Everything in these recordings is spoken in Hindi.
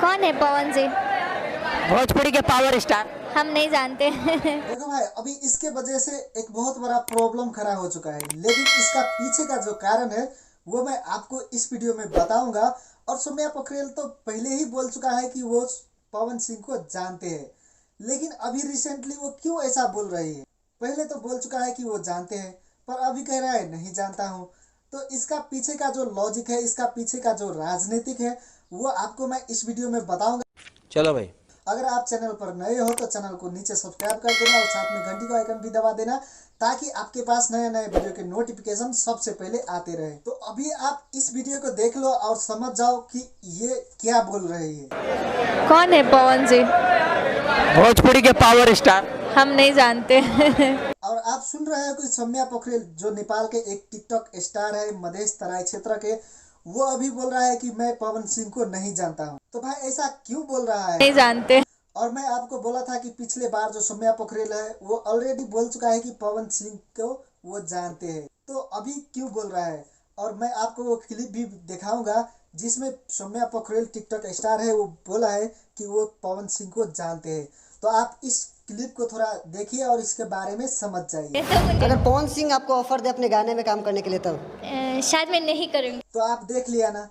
कौन है पवन जी? भोजपुरी के पावर स्टार। हम नहीं जानते। देखो भाई, अभी इसके वजह से एक बहुत बड़ा प्रॉब्लम खड़ा हो चुका है, लेकिन इसका पीछे का जो कारण है वो मैं आपको इस वीडियो में बताऊंगा। और सौम्या पोखरेल तो पहले ही बोल चुका है कि वो पवन सिंह को जानते हैं, लेकिन अभी रिसेंटली वो क्यों ऐसा बोल रही है? पहले तो बोल चुका है कि वो जानते हैं, पर अभी कह रहा है नहीं जानता हूँ। तो इसका पीछे का जो लॉजिक है, इसका पीछे का जो राजनीतिक है, वो आपको मैं इस वीडियो में बताऊंगा। चलो भाई, अगर आप चैनल पर नए हो तो चैनल को नीचे सब्सक्राइब कर देना और साथ में घंटी का आइकन भी दबा देना, ताकि आपके पास नए नए वीडियो के नोटिफिकेशन सबसे पहले आते रहे। तो अभी आप इस वीडियो को देख लो और समझ जाओ कि ये क्या बोल रही है। कौन है पवन जी? भोजपुरी के पावर स्टार। हम नहीं जानते। और आप सुन रहे हो कि सौम्या पोखरेल जो नेपाल के एक टिकटॉक स्टार है, मधेश तराई क्षेत्र के, वो अभी बोल रहा है कि मैं पवन सिंह को नहीं जानता हूँ। तो भाई ऐसा क्यों बोल रहा है? नहीं जानते। और मैं आपको बोला था कि पिछले बार जो सौम्या पोखरेल है वो ऑलरेडी बोल चुका है कि पवन सिंह को वो जानते हैं। तो अभी क्यों बोल रहा है? और मैं आपको वो क्लिप भी दिखाऊंगा जिसमें सौम्या पोखरेल टिकटॉक स्टार है, वो बोला है कि वो पवन सिंह को जानते हैं। तो आप इस क्लिप को थोड़ा देखिए और इसके बारे में समझ जाइए। अगर पवन सिंह आपको ऑफर दे अपने गाने में काम करने के लिए तब शायद मैं नहीं करूँगी। तो आप देख लिया ना,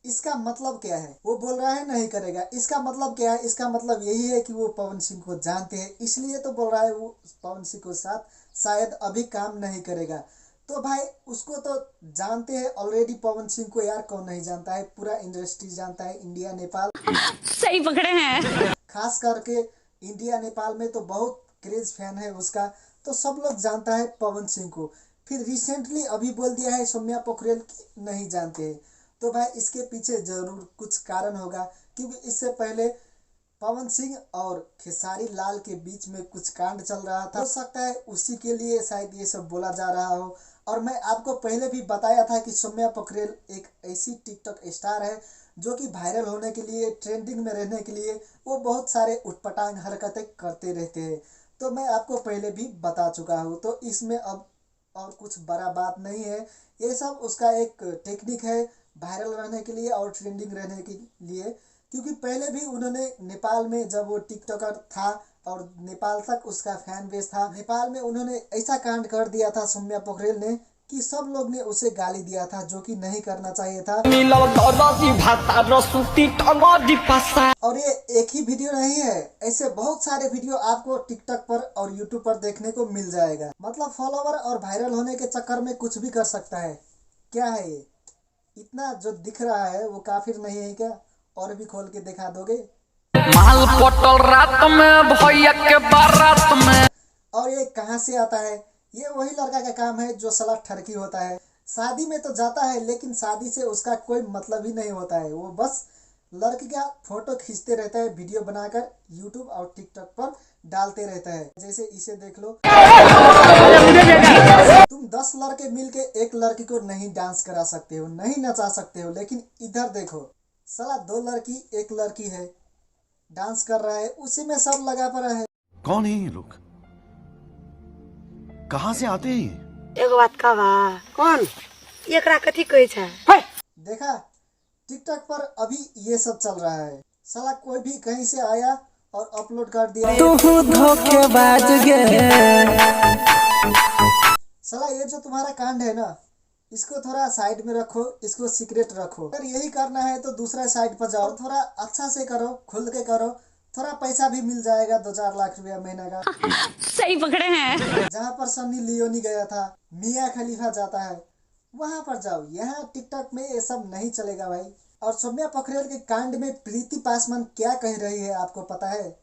इसका मतलब क्या है? वो बोल रहा है नहीं करेगा, इसका मतलब क्या है? इसका मतलब यही है कि वो पवन सिंह को जानते हैं, इसलिए तो बोल रहा है वो पवन सिंह के साथ शायद अभी काम नहीं करेगा। तो भाई उसको तो जानते हैं ऑलरेडी, पवन सिंह को यार कौन नहीं जानता है, पूरा इंडस्ट्री जानता है, इंडिया नेपाल। सही पकड़े हैं। खास करके इंडिया नेपाल में तो बहुत क्रेज फैन है उसका, तो सब लोग जानता है पवन सिंह को। फिर रिसेंटली अभी बोल दिया है सौम्या पोखरेल की नहीं जानते हैं। तो भाई इसके पीछे जरूर कुछ कारण होगा, क्योंकि इससे पहले पवन सिंह और खेसारी लाल के बीच में कुछ कांड चल रहा था। हो सकता है उसी के लिए शायद ये सब बोला जा रहा हो। और मैं आपको पहले भी बताया था कि सौम्या पोखरेल एक ऐसी टिकटॉक स्टार है जो कि वायरल होने के लिए, ट्रेंडिंग में रहने के लिए वो बहुत सारे उटपटांग हरकतें करते रहते हैं। तो मैं आपको पहले भी बता चुका हूँ, तो इसमें अब और कुछ बड़ा बात नहीं है। ये सब उसका एक टेक्निक है वायरल रहने के लिए और ट्रेंडिंग रहने के लिए। क्योंकि पहले भी उन्होंने नेपाल में जब वो टिकटॉकर था और नेपाल तक उसका फैन बेस था, नेपाल में उन्होंने ऐसा कांड कर दिया था सौम्या पोखरेल ने कि सब लोग ने उसे गाली दिया था, जो कि नहीं करना चाहिए था। और ये एक ही वीडियो नहीं है, ऐसे बहुत सारे वीडियो आपको टिकटॉक पर और यूट्यूब पर देखने को मिल जाएगा। मतलब फॉलोवर और वायरल होने के चक्कर में कुछ भी कर सकता है। क्या है ये? इतना जो दिख रहा है वो काफिर नहीं है क्या? और भी खोल के दिखा दोगे? माल पटल रात में भैया के बारात में। और ये कहाँ से आता है? ये वही लड़का का काम है जो साला ठरकी होता है। शादी में तो जाता है, लेकिन शादी से उसका कोई मतलब ही नहीं होता है। वो बस लड़की का फोटो खींचते रहता है, वीडियो बनाकर यूट्यूब और टिकटॉक पर डालते रहता है। जैसे इसे देख लो, तुम 10 लड़के मिलके एक लड़की को नहीं डांस करा सकते हो, नहीं नचा सकते हो, लेकिन इधर देखो साला 2 लड़की एक लड़की है, डांस कर रहा है, उसी में सब लगा पड़ा है। कौन है ये लोग? कहाँ से आते हैं? एगो बात कहवा, कौन एकरा कथी कहे छै? देखा, टिकटॉक पर अभी ये सब चल रहा है। साला कोई भी कहीं से आया और अपलोड कर दिया। धोखेबाज गे। साला ये जो तुम्हारा कांड है ना, इसको थोड़ा साइड में रखो, इसको सीक्रेट रखो। अगर यही करना है तो दूसरा साइड पर जाओ, थोड़ा अच्छा से करो, खुल के करो, थोड़ा पैसा भी मिल जाएगा, 2-4 लाख रुपया महीना का। सही पकड़े हैं। जहाँ पर सन्नी लियोनी गया था, मियाँ खलीफा जाता है, वहाँ पर जाओ। यहाँ टिकटॉक में ये सब नहीं चलेगा भाई। और सौम्या पोखरेल के कांड में प्रीति पासवान क्या कह रही है आपको पता है?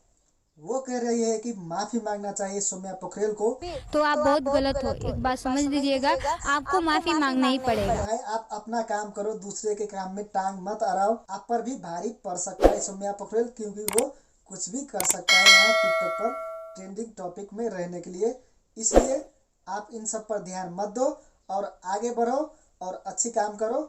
वो कह रही है कि माफी मांगना चाहिए सौम्या पोखरेल को। तो आप बहुत गलत हो, एक बात समझ लीजिएगा, आपको माफी मांगना ही पड़ेगा। भाई आप अपना काम करो, दूसरे के काम में टांग मत अड़ाओ। आप पर भी भारी पड़ सकता है सौम्या पोखरेल, क्योंकि वो कुछ भी कर सकता है यहाँ टिकटॉक पर ट्रेंडिंग टॉपिक में रहने के लिए। इसलिए आप इन सब पर ध्यान मत दो और आगे बढ़ो और अच्छी काम करो।